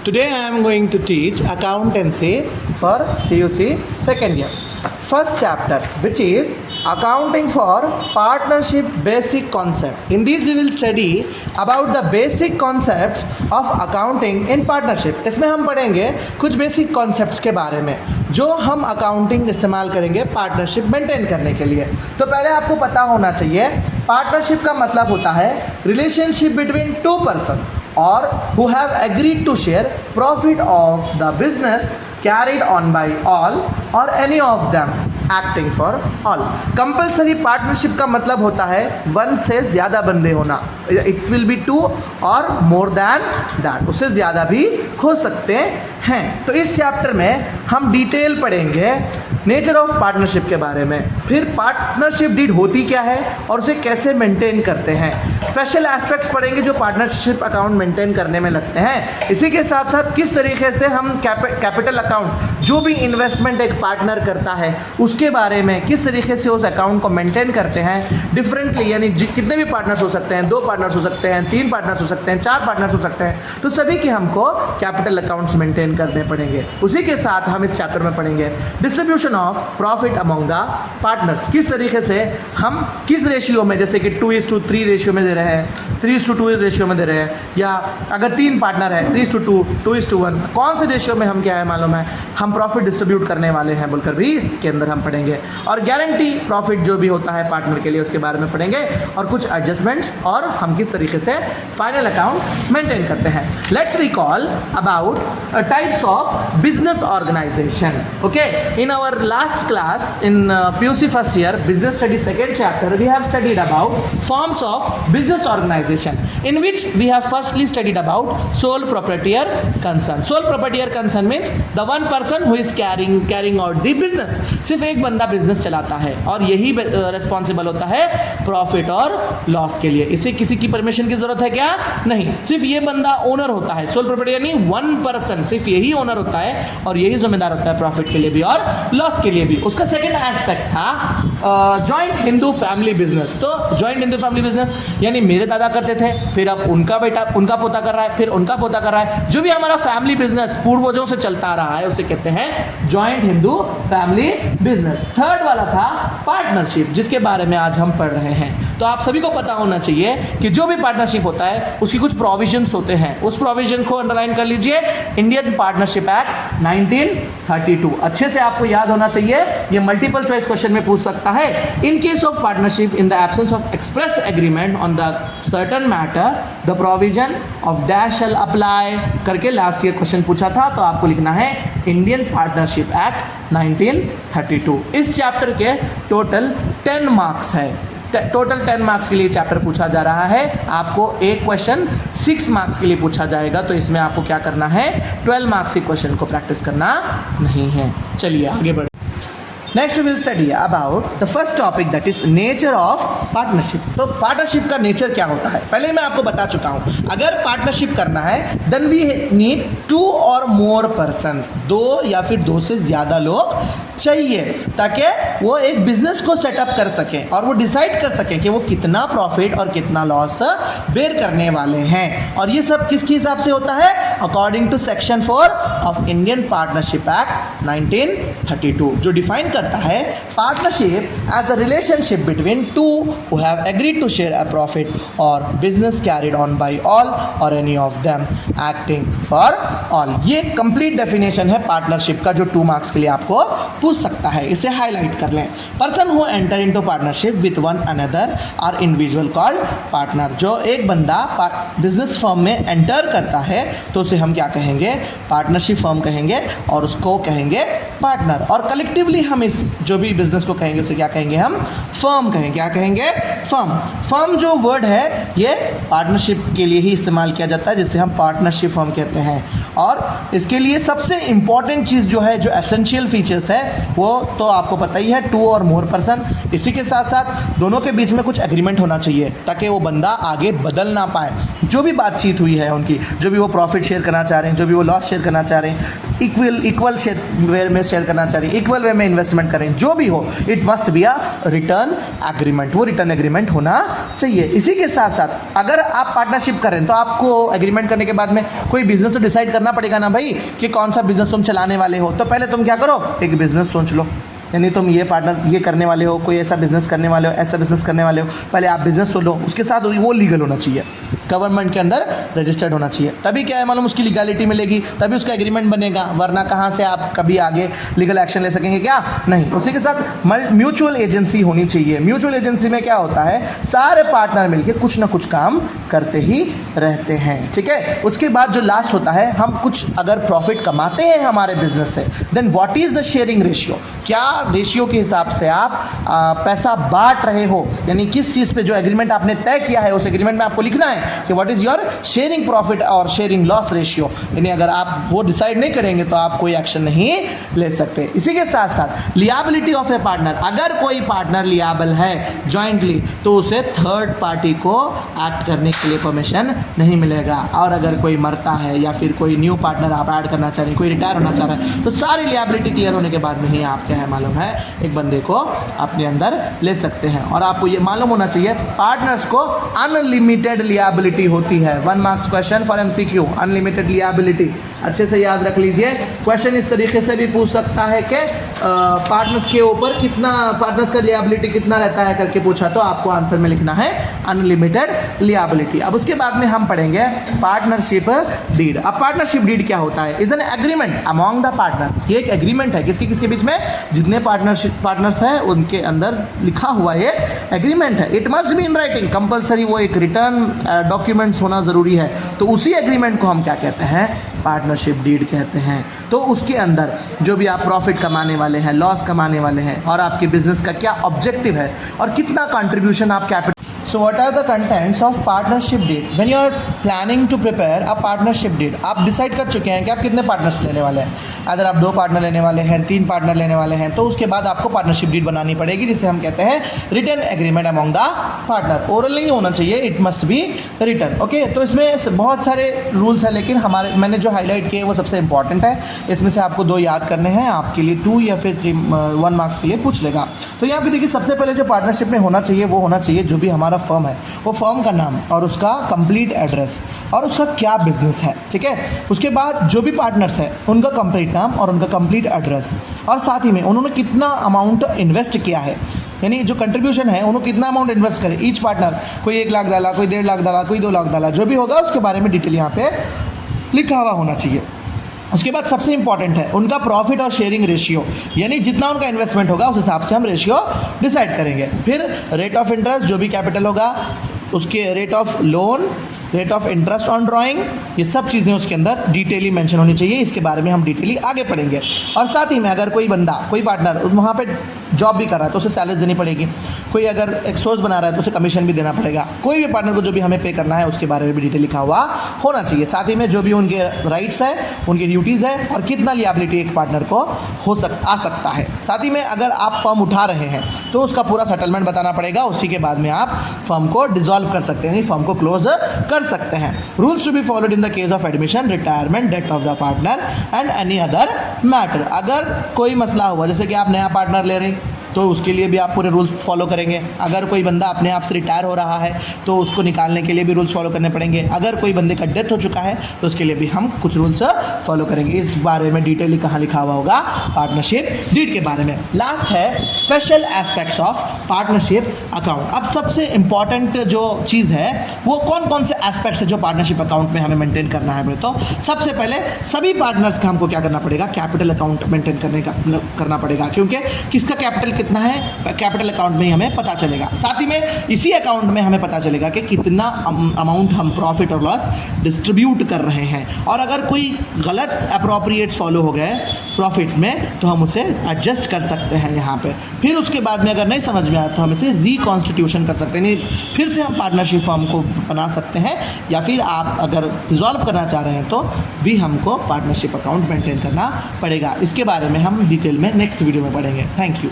Today I am going to teach accountancy for PUC second year. First chapter, which is accounting for partnership basic concept. In this we will study about the basic concepts of accounting in partnership. इसमें हम पढ़ेंगे कुछ basic concepts के बारे में जो हम accounting इस्तेमाल करेंगे पार्टनरशिप मेंटेन करने के लिए. तो पहले आपको पता होना चाहिए पार्टनरशिप का मतलब होता है relationship between to person or who have agreed to share profit of the business carried on by all or any of them acting for all. Compulsory partnership का मतलब होता है वन से ज़्यादा बंदे होना. इट विल बी टू और more than that, उससे ज़्यादा भी हो सकते हैं. तो इस चैप्टर में हम डिटेल पढ़ेंगे नेचर ऑफ पार्टनरशिप के बारे में, फिर पार्टनरशिप डीड होती क्या है और उसे कैसे मेंटेन करते हैं, स्पेशल एस्पेक्ट्स पढ़ेंगे जो पार्टनरशिप अकाउंट मेंटेन करने में लगते हैं. इसी के साथ साथ किस तरीके से हम कैपिटल अकाउंट जो भी इन्वेस्टमेंट एक पार्टनर करता है उसके बारे में किस तरीके से उस अकाउंट को मेंटेन करते हैं डिफरेंटली, यानी कितने भी पार्टनर्स हो सकते हैं, 2 पार्टनर्स हो सकते हैं, 3 पार्टनर्स हो सकते हैं, 4 पार्टनर्स हो सकते हैं, तो सभी के हमको कैपिटल अकाउंट्स मेंटेन करने पड़ेंगे. उसी के साथ हम इस चैप्टर में पढ़ेंगे distribution of profit among the partners. किस तरीके से हम किस रेशियो में, जैसे कि 2:3 रेशियो में दे रहे हैं, 3:2 रेशियो में दे रहे हैं, या अगर 3 पार्टनर है 3:2, 2:1, कौन से रेशियो में हम क्या है मालूम है हम प्रॉफिट डिस्ट्रीब्यूट करने वाले हैं बोलकर भी इसके अंदर हम पढ़ेंगे. और गारंटी प्रॉफिट जो भी होता है पार्टनर के लिए उसके बारे में पढ़ेंगे और कुछ एडजस्टमेंट्स और हम किस तरीके से फाइनल अकाउंट मेंटेन करते हैं. Let's recall about types of business organisation. Okay, in our last class in PUC first year business study second chapter we have studied about forms of business organization, in which we have firstly studied about sole proprietor concern. Sole proprietor concern means the one person who is carrying out the business. सिर्फ एक बंदा business चलाता है और यही responsible होता है profit और लॉस के लिए. इसे किसी की परमिशन की जरूरत है क्या? नहीं, सिर्फ ये बंदा ओनर होता है. सोल प्रोप्राइटर यानी वन पर्सन, सिर्फ यही ओनर होता है और यही जिम्मेदार होता है प्रॉफिट के लिए भी और लॉस के लिए भी. उसका सेकंड एस्पेक्ट था जॉइंट हिंदू फैमिली बिजनेस. तो जॉइंट हिंदू फैमिली बिजनेस यानी मेरे दादा करते थे, फिर अब उनका बेटा, उनका पोता कर रहा है, फिर उनका पोता कर रहा है. जो भी हमारा फैमिली बिजनेस पूर्वजों से चलता आ रहा है उसे कहते हैं joint Hindu family business. Third वाला था पार्टनरशिप, जिसके बारे में आज हम पढ़ रहे हैं. तो आप सभी को पता होना चाहिए कि जो भी पार्टनरशिप होता है उसकी कुछ प्रोविजंस होते हैं. उस प्रोविजन को अंडरलाइन कर लीजिए. इंडियन पार्टनरशिप एक्ट 1932 अच्छे से आपको याद होना चाहिए. ये मल्टीपल चॉइस क्वेश्चन में पूछ सकता है. In case of partnership in the absence of express agreement on the certain matter the provision of dash shall apply करके लास्ट ईयर क्वेश्चन पूछा था. तो आपको लिखना है इंडियन पार्टनरशिप एक्ट 1932. इस चैप्टर के टोटल 10 मार्क्स है. टोटल 10 मार्क्स के लिए चैप्टर पूछा जा रहा है. आपको एक क्वेश्चन 6 मार्क्स के लिए पूछा जाएगा. तो इसमें आपको क्या करना है 12 मार्क्स के क्वेश्चन को प्रैक्टिस करना नहीं है. चलिए आगे बढ़. Next we will study about the first topic that is nature of partnership. तो पार्टनरशिप का नेचर क्या होता है पहले मैं आपको बता चुका हूं. अगर पार्टनरशिप करना है देन वी नीड 2 और मोर पर्सन्स, 2 या फिर 2 से ज़्यादा लोग चाहिए ताकि वो एक बिजनेस को सेटअप कर सकें और वो डिसाइड कर सकें कि वो कितना प्रॉफिट और कितना लॉस बेयर करने वाले हैं. और ये सब किसके हिसाब से होता है according to section 4 of Indian partnership act 1932 जो डिफाइन करता है partnership as a relationship between two who have agreed to share a profit और business carried on by all और any of them acting for all. ये complete definition है partnership का जो 2 marks के लिए आपको पूछ सकता है. इसे हाईलाइट कर लें. Person who enter into partnership with one another are individual called partner. जो एक बंदा बिजनेस फर्म में एंटर करता है तो उसे हम क्या कहेंगे पार्टनरशिप फर्म कहेंगे और उसको कहेंगे पार्टनर. और कलेक्टिवली हम इस जो भी बिजनेस को कहेंगे उसे क्या कहेंगे हम फर्म कहेंगे. क्या कहेंगे फर्म. फर्म जो वर्ड है ये पार्टनरशिप के लिए ही इस्तेमाल किया जाता है जिसे हम पार्टनरशिप फर्म कहते हैं. और इसके लिए सबसे इंपॉर्टेंट चीज़ जो है जो एसेंशियल फीचर्स है वो तो आपको पता ही है 2 और मोर पर्सन. इसी के साथ साथ दोनों के बीच में कुछ एग्रीमेंट होना चाहिए ताकि वो बंदा आगे बदल ना पाए. जो भी बातचीत हुई है उनकी, जो भी वो प्रॉफिट शेयर करना चाह रहे हैं, जो भी वो लॉस शेयर करना चाह चाह रहे हैं, इक्वल वे में शेयर करना चाह रहे हैं, इक्वल वे में इन्वेस्टमेंट करें, जो भी हो, it must be a return agreement, वो रिटर्न एग्रीमेंट होना चाहिए। इसी के साथ साथ अगर आप पार्टनरशिप करें तो आपको एग्रीमेंट करने के बाद में कोई बिजनेस तो डिसाइड करना पड़ेगा ना भाई कि कौन सा बिजनेस तुम चलाने वाले हो। तो पहले तुम क्या करो, एक बिजनेस सोच लो, यानी तुम ये पार्टनर ये करने वाले हो, कोई ऐसा बिजनेस करने वाले हो, ऐसा बिजनेस करने वाले हो, पहले आप बिजनेस सोच लो, उसके साथ वो लीगल होना चाहिए, गवर्नमेंट के अंदर रजिस्टर्ड होना चाहिए, तभी क्या है मालूम उसकी लीगैलिटी मिलेगी, तभी उसका एग्रीमेंट बनेगा, वरना कहाँ से आप कभी आगे लीगल एक्शन ले सकेंगे, क्या नहीं। उसी के साथ म्यूचुअल एजेंसी होनी चाहिए। म्यूचुअल एजेंसी में क्या होता है, सारे पार्टनर मिलकर कुछ ना कुछ काम करते ही रहते हैं, ठीक है। उसके बाद जो लास्ट होता है, हम कुछ अगर प्रॉफिट कमाते हैं हमारे बिजनेस से, then what is the sharing ratio, क्या रेशियो के हिसाब से आप पैसा बांट रहे हो, यानी किस चीज़ पे जो एग्रीमेंट आपने तय किया है उस एग्रीमेंट में आपको लिखना है कि what is your sharing profit और शेयरिंग लॉस रेशियो, यानी अगर आप वो डिसाइड नहीं करेंगे तो आप कोई एक्शन नहीं ले सकते। इसी के साथ साथ लियाबिलिटी ऑफ ए पार्टनर, अगर कोई पार्टनर लियाबल है जॉइंटली तो उसे थर्ड पार्टी को एक्ट करने के लिए परमिशन नहीं मिलेगा, और अगर कोई मरता है या फिर कोई न्यू पार्टनर आप ऐड करना चाह रहे हैं, कोई रिटायर होना चाह रहा है, तो सारी लियाबिलिटी क्लियर होने के बाद में ही आप क्या है मालूम है एक बंदे को अपने अंदर ले सकते हैं। और आपको ये मालूम होना चाहिए पार्टनर्स को अनलिमिटेड लियाबिलिटी होती है। 1 marks question for MCQ, unlimited liability अच्छे से याद रख लीजिए। क्वेश्चन इस तरीके से भी पूछ सकता है कि पार्टनर्स के ऊपर कितना, पार्टनर्स का लियाबिलिटी कितना रहता है करके पूछा तो आपको आंसर में लिखना है अनलिमिटेड लियाबिलिटी। अब उसके बाद में हम पढ़ेंगे पार्टनरशिप डीड। अब पार्टनरशिप डीड क्या होता है, is an agreement among the partners, ये एक एग्रीमेंट है किसके किसके बीच में, जितने पार्टनर्स हैं उनके अंदर लिखा हुआ ये एग्रीमेंट है। It must be in writing, compulsory वो एक रिटर्न डॉक्यूमेंट्स होना ज़रूरी है। तो उसी एग्रीमेंट को हम क्या कहते हैं, पार्टनरशिप डीड कहते हैं। तो उसके अंदर जो भी आप प्रॉफिट कमाने वाले हैं, लॉस कमाने वाले हैं, और आपके बिजनेस का क्या ऑब्जेक्टिव है और कितना कंट्रीब्यूशन आप capital. So what are the contents of partnership deed? When you are planning to prepare a partnership deed, आप डिसाइड कर चुके हैं कि आप कितने पार्टनर्स लेने वाले हैं। अगर आप 2 पार्टनर लेने वाले हैं, 3 पार्टनर लेने वाले हैं, तो उसके बाद आपको पार्टनरशिप डीड बनानी पड़ेगी, जिसे हम कहते हैं written agreement among the partner. Oral नहीं होना चाहिए, it must be written. Okay, तो इसमें बहुत सारे रूल्स हैं, लेकिन मैंने जो हाईलाइट किए वो सबसे इंपॉर्टेंट है। इसमें से आपको 2 याद करने हैं, आपके लिए 2 या फिर 1 मार्क्स के लिए पूछ लेगा। तो यहाँ पे देखिए, सबसे पहले जो पार्टनरशिप में होना चाहिए वो होना चाहिए जो भी हमारा फर्म है, वो फर्म का नाम और उसका कंप्लीट एड्रेस और उसका क्या बिजनेस है, ठीक है। उसके बाद जो भी पार्टनर्स हैं उनका कंप्लीट नाम और उनका कंप्लीट एड्रेस, और साथ ही में उन्होंने कितना अमाउंट इन्वेस्ट किया है, यानी जो कंट्रीब्यूशन है उन्होंने कितना अमाउंट इन्वेस्ट करे। ईच पार्टनर, कोई 1 लाख डाला, कोई 1.5 लाख डाला, कोई 2 लाख डाला, जो भी होगा उसके बारे में डिटेल यहाँ पे लिखा हुआ होना चाहिए। उसके बाद सबसे इंपॉर्टेंट है उनका प्रॉफिट और शेयरिंग रेशियो, यानी जितना उनका इन्वेस्टमेंट होगा उस हिसाब से हम रेशियो डिसाइड करेंगे। फिर रेट ऑफ इंटरेस्ट, जो भी कैपिटल होगा उसके rate of loan, rate of interest on drawing, ये सब चीज़ें उसके अंदर डिटेली मेंशन होनी चाहिए। इसके बारे में हम डिटेली आगे पढ़ेंगे। और साथ ही में अगर कोई बंदा, कोई पार्टनर वहाँ पे जॉब भी कर रहा है तो उसे सैलरी देनी पड़ेगी, कोई अगर एक सोर्स बना रहा है तो उसे कमीशन भी देना पड़ेगा। कोई भी पार्टनर को जो भी हमें पे करना है उसके बारे में भी डिटेल लिखा हुआ होना चाहिए। साथ ही में जो भी उनके राइट्स है, उनकी ड्यूटीज़ है, और कितना लियाबिलिटी एक पार्टनर को आ सकता है। साथ ही में अगर आप फर्म उठा रहे हैं तो उसका पूरा सेटलमेंट बताना पड़ेगा। उसी के बाद में आप फर्म को डिसॉल्व कर सकते हैं, यानी फर्म को क्लोज कर सकते हैं। Rules to be followed in the case of admission, retirement, death of the partner and any other matter. अगर कोई मसला हुआ, जैसे कि आप नया पार्टनर ले रहे हैं, तो उसके लिए भी आप पूरे रूल्स फॉलो करेंगे। अगर कोई बंदा अपने आप से रिटायर हो रहा है तो उसको निकालने के लिए भी रूल्स फॉलो करने पड़ेंगे। अगर कोई बंदे का डेथ हो चुका है तो उसके लिए भी हम कुछ रूल्स फॉलो करेंगे। इस बारे में डिटेली कहाँ लिखा हुआ होगा, पार्टनरशिप डीड के बारे में। लास्ट है special aspects of partnership account. अब सबसे इंपॉर्टेंट जो चीज़ है वो कौन कौन से एस्पेक्ट्स है जो पार्टनरशिप अकाउंट में हमें मेंटेन करना है। तो सबसे पहले सभी पार्टनर्स का हमको क्या करना पड़ेगा, कैपिटल अकाउंट मेंटेन करना पड़ेगा, क्योंकि किसका कैपिटल कितना है कैपिटल अकाउंट में ही हमें पता चलेगा। साथ ही में इसी अकाउंट में हमें पता चलेगा कि कितना अमाउंट हम प्रॉफिट और लॉस डिस्ट्रीब्यूट कर रहे हैं। और अगर कोई गलत अप्रोप्रिएट्स फॉलो हो गए प्रॉफिट्स में तो हम उसे एडजस्ट कर सकते हैं यहाँ पे। फिर उसके बाद में अगर नहीं समझ में आया तो हम इसे रिकॉन्स्टिट्यूशन कर सकते हैं, फिर से हम पार्टनरशिप फर्म को बना सकते हैं, या फिर आप अगर डिसॉल्व करना चाह रहे हैं तो भी हमको पार्टनरशिप अकाउंट मेंटेन करना पड़ेगा। इसके बारे में हम डिटेल में नेक्स्ट वीडियो में पढ़ेंगे। Thank you.